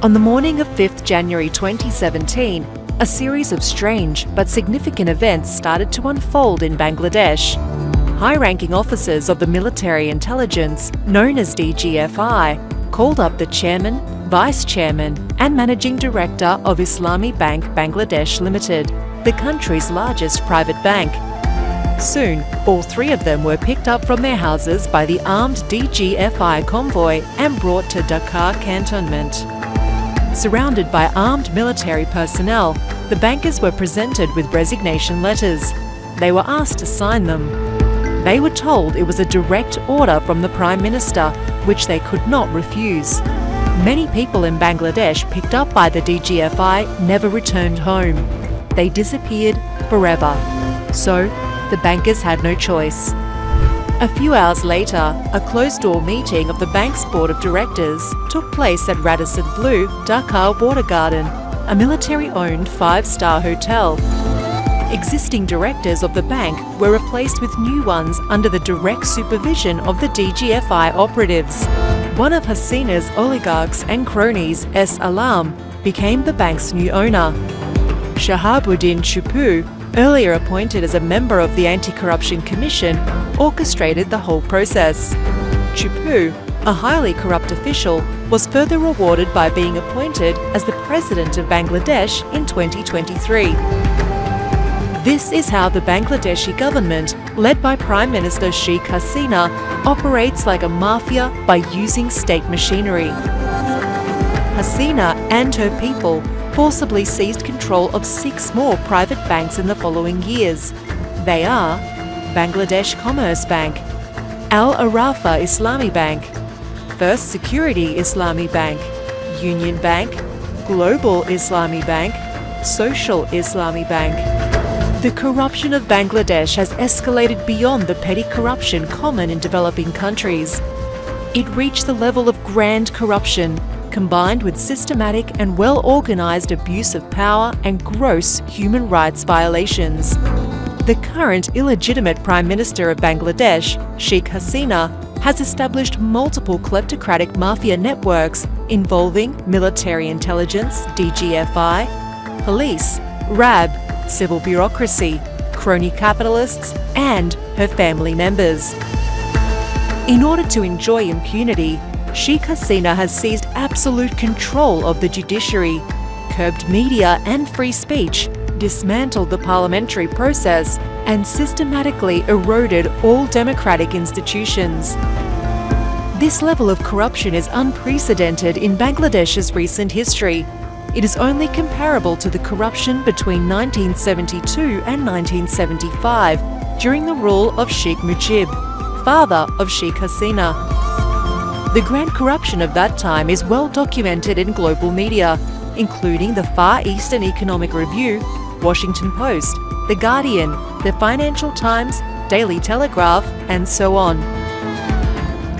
On the morning of 5th January 2017, a series of strange but significant events started to unfold in Bangladesh. High-ranking officers of the military intelligence, known as DGFI, called up the chairman, vice chairman and managing director of Islami Bank Bangladesh Limited, the country's largest private bank. Soon, all three of them were picked up from their houses by the armed DGFI convoy and brought to Dhaka cantonment. Surrounded by armed military personnel, the bankers were presented with resignation letters. They were asked to sign them. They were told it was a direct order from the Prime Minister, which they could not refuse. Many people in Bangladesh picked up by the DGFI never returned home. They disappeared forever. So, the bankers had no choice. A few hours later, a closed-door meeting of the bank's board of directors took place at Radisson Blu, Dhaka Water Garden, a military-owned five-star hotel. Existing directors of the bank were replaced with new ones under the direct supervision of the DGFI operatives. One of Hasina's oligarchs and cronies, S. Alam, became the bank's new owner. Shahabuddin Chupu, earlier appointed as a member of the Anti-Corruption Commission, orchestrated the whole process. Chupu, a highly corrupt official, was further rewarded by being appointed as the President of Bangladesh in 2023. This is how the Bangladeshi government, led by Prime Minister Sheikh Hasina, operates like a mafia by using state machinery. Hasina and her people forcibly seized control of 6 more private banks in the following years. They are Bangladesh Commerce Bank, Al Arafa Islami Bank, First Security Islami Bank, Union Bank, Global Islami Bank, Social Islami Bank. The corruption of Bangladesh has escalated beyond the petty corruption common in developing countries. It reached the level of grand corruption, combined with systematic and well-organised abuse of power and gross human rights violations. The current illegitimate Prime Minister of Bangladesh, Sheikh Hasina, has established multiple kleptocratic mafia networks involving military intelligence, DGFI, police, RAB, civil bureaucracy, crony capitalists, and her family members. In order to enjoy impunity, Sheikh Hasina has seized absolute control of the judiciary, curbed media and free speech, dismantled the parliamentary process, and systematically eroded all democratic institutions. This level of corruption is unprecedented in Bangladesh's recent history. It is only comparable to the corruption between 1972 and 1975 during the rule of Sheikh Mujib, father of Sheikh Hasina. The grand corruption of that time is well documented in global media, including the Far Eastern Economic Review, Washington Post, The Guardian, The Financial Times, Daily Telegraph, and so on.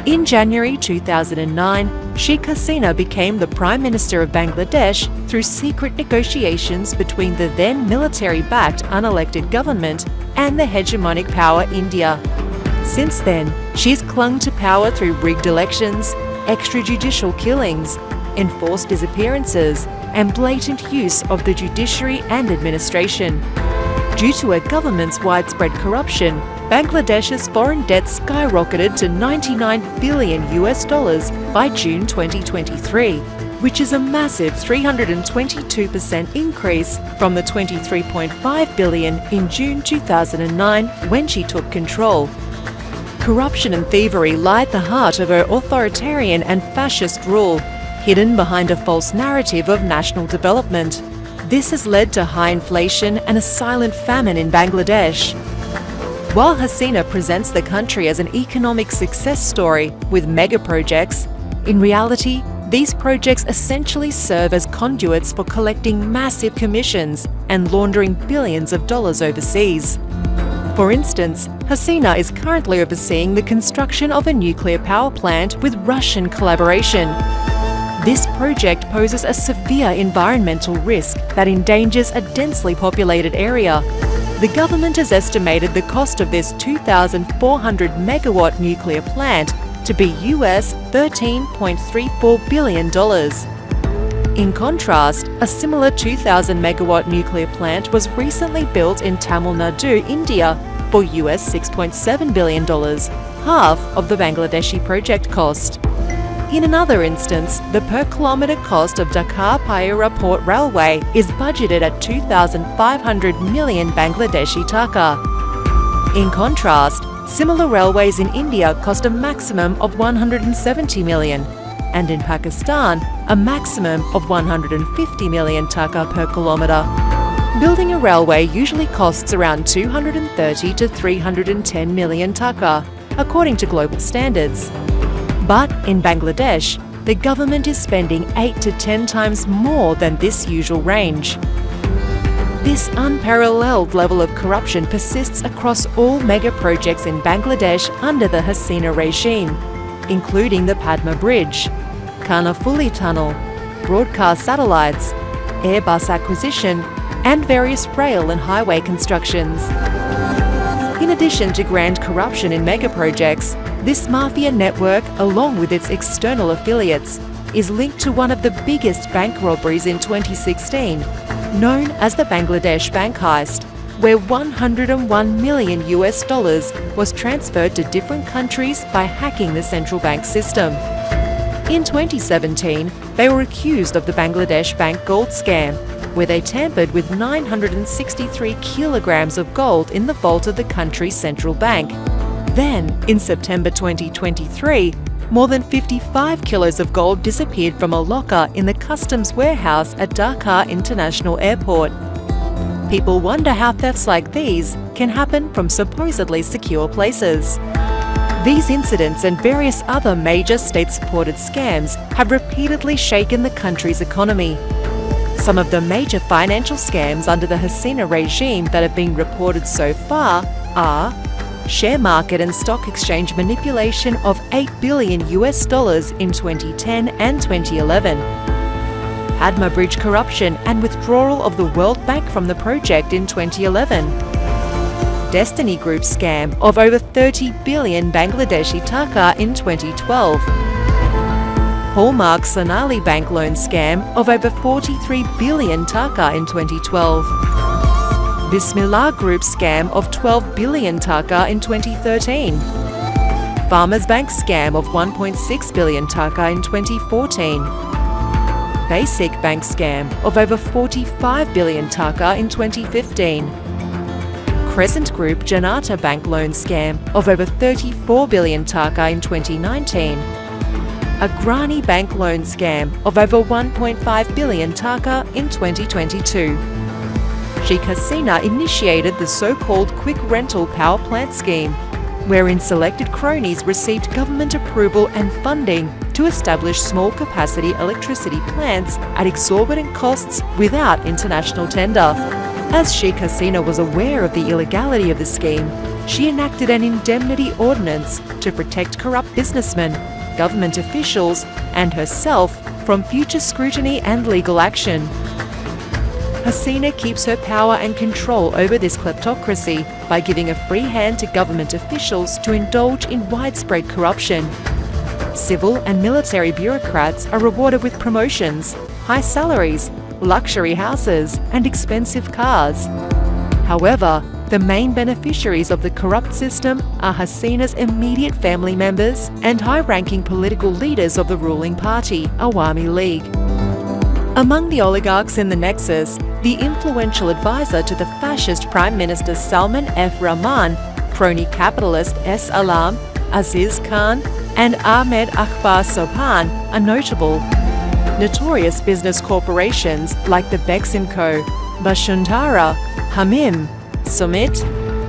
In January 2009, Sheikh Hasina became the Prime Minister of Bangladesh through secret negotiations between the then military-backed unelected government and the hegemonic power India. Since then, she's clung to power through rigged elections, extrajudicial killings, enforced disappearances, and blatant use of the judiciary and administration. Due to her government's widespread corruption, Bangladesh's foreign debt skyrocketed to $99 billion by June 2023, which is a massive 322% increase from the $23.5 billion in June 2009 when she took control. Corruption and thievery lie at the heart of her authoritarian and fascist rule, hidden behind a false narrative of national development. This has led to high inflation and a silent famine in Bangladesh. While Hasina presents the country as an economic success story with mega projects, in reality, these projects essentially serve as conduits for collecting massive commissions and laundering billions of dollars overseas. For instance, Hasina is currently overseeing the construction of a nuclear power plant with Russian collaboration. This project poses a severe environmental risk that endangers a densely populated area. The government has estimated the cost of this 2,400 megawatt nuclear plant to be US $13.34 billion. In contrast, a similar 2,000 megawatt nuclear plant was recently built in Tamil Nadu, India, for US $6.7 billion, half of the Bangladeshi project cost. In another instance, the per-kilometre cost of Dhaka-Payara Port Railway is budgeted at 2,500 million Bangladeshi taka. In contrast, similar railways in India cost a maximum of 170 million, and in Pakistan, a maximum of 150 million taka per kilometre. Building a railway usually costs around 230 to 310 million taka, according to global standards. But in Bangladesh, the government is spending 8 to 10 times more than this usual range. This unparalleled level of corruption persists across all mega projects in Bangladesh under the Hasina regime, including the Padma Bridge, Karnafuli Tunnel, broadcast satellites, Airbus acquisition, and various rail and highway constructions. In addition to grand corruption in mega projects, this mafia network, along with its external affiliates, is linked to one of the biggest bank robberies in 2016, known as the Bangladesh bank heist, where $101 million was transferred to different countries by hacking the central bank system. In 2017, they were accused of the Bangladesh bank gold scam, where they tampered with 963 kilograms of gold in the vault of the country's central bank. Then, in September 2023, more than 55 kilos of gold disappeared from a locker in the customs warehouse at Dhaka International Airport. People wonder how thefts like these can happen from supposedly secure places. These incidents and various other major state-supported scams have repeatedly shaken the country's economy. Some of the major financial scams under the Hasina regime that have been reported so far are share market and stock exchange manipulation of $8 billion in 2010 and 2011, Padma Bridge corruption and withdrawal of the World Bank from the project in 2011, Destiny Group scam of over 30 billion Bangladeshi taka in 2012, Hallmark Sonali Bank loan scam of over 43 billion taka in 2012, Bismillah Group scam of 12 billion taka in 2013, Farmers Bank scam of 1.6 billion taka in 2014, Basic Bank scam of over 45 billion taka in 2015, Crescent Group Janata Bank loan scam of over 34 billion taka in 2019, Agrani Bank loan scam of over 1.5 billion taka in 2022. Sheikh Hasina initiated the so-called quick rental power plant scheme, wherein selected cronies received government approval and funding to establish small-capacity electricity plants at exorbitant costs without international tender. As Sheikh Hasina was aware of the illegality of the scheme, she enacted an indemnity ordinance to protect corrupt businessmen, government officials, and herself from future scrutiny and legal action. Hasina keeps her power and control over this kleptocracy by giving a free hand to government officials to indulge in widespread corruption. Civil and military bureaucrats are rewarded with promotions, high salaries, luxury houses, and expensive cars. However, the main beneficiaries of the corrupt system are Hasina's immediate family members and high-ranking political leaders of the ruling party, Awami League. Among the oligarchs in the nexus, the influential advisor to the fascist Prime Minister Salman F. Rahman, crony capitalist S. Alam, Aziz Khan, and Ahmed Akbar Sobhan are notable. Notorious business corporations like the Beximco, Bashuntara, Hamim, Sumit,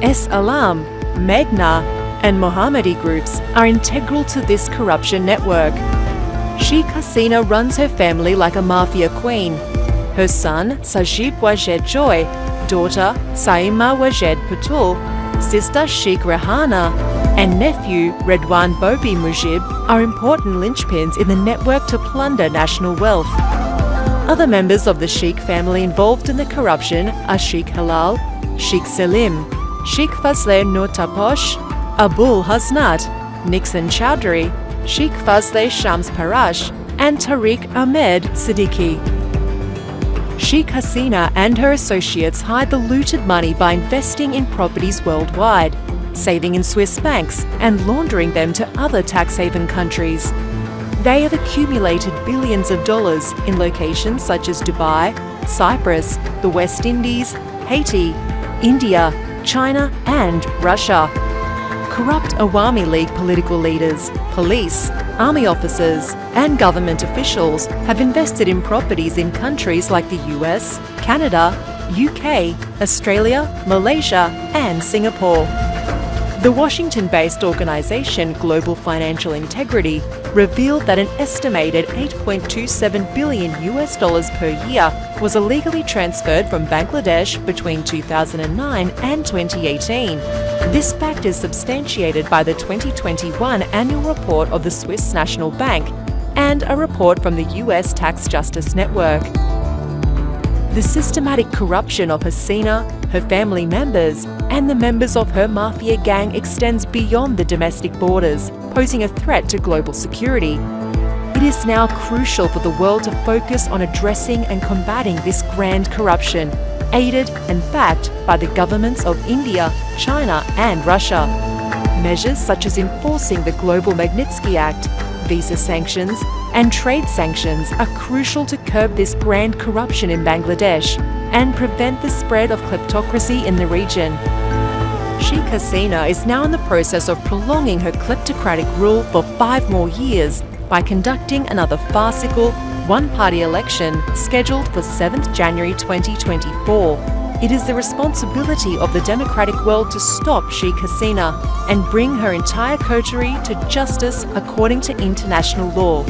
S. Alam, Meghna, and Mohammadi groups are integral to this corruption network. Sheikh Hasina runs her family like a mafia queen. Her son, Sajib Wajed Joy, daughter, Saima Wajed Patul, sister Sheikh Rehana, and nephew, Redwan Bobi Mujib, are important linchpins in the network to plunder national wealth. Other members of the Sheikh family involved in the corruption are Sheikh Halal, Sheikh Selim, Sheikh Fazle Nur Taposh, Abul Hasnat, Nixon Chowdhury, Sheikh Fazle Shams Parash, and Tariq Ahmed Siddiqui. Sheikh Hasina and her associates hide the looted money by investing in properties worldwide, saving in Swiss banks and laundering them to other tax haven countries. They have accumulated billions of dollars in locations such as Dubai, Cyprus, the West Indies, Haiti, India, China and Russia. Corrupt Awami League political leaders, police, army officers and government officials have invested in properties in countries like the US, Canada, UK, Australia, Malaysia and Singapore. The Washington-based organisation Global Financial Integrity revealed that an estimated $8.27 billion per year was illegally transferred from Bangladesh between 2009 and 2018. This fact is substantiated by the 2021 annual report of the Swiss National Bank and a report from the US Tax Justice Network. The systematic corruption of Hasina, her family members, and the members of her mafia gang extends beyond the domestic borders, posing a threat to global security. It is now crucial for the world to focus on addressing and combating this grand corruption, aided and backed by the governments of India, China, and Russia. Measures such as enforcing the Global Magnitsky Act, visa sanctions, and trade sanctions are crucial to curb this grand corruption in Bangladesh and prevent the spread of kleptocracy in the region. Sheikh Hasina is now in the process of prolonging her kleptocratic rule for 5 more years by conducting another farcical, one-party election scheduled for 7th January 2024. It is the responsibility of the democratic world to stop Sheikh Hasina and bring her entire coterie to justice according to international law.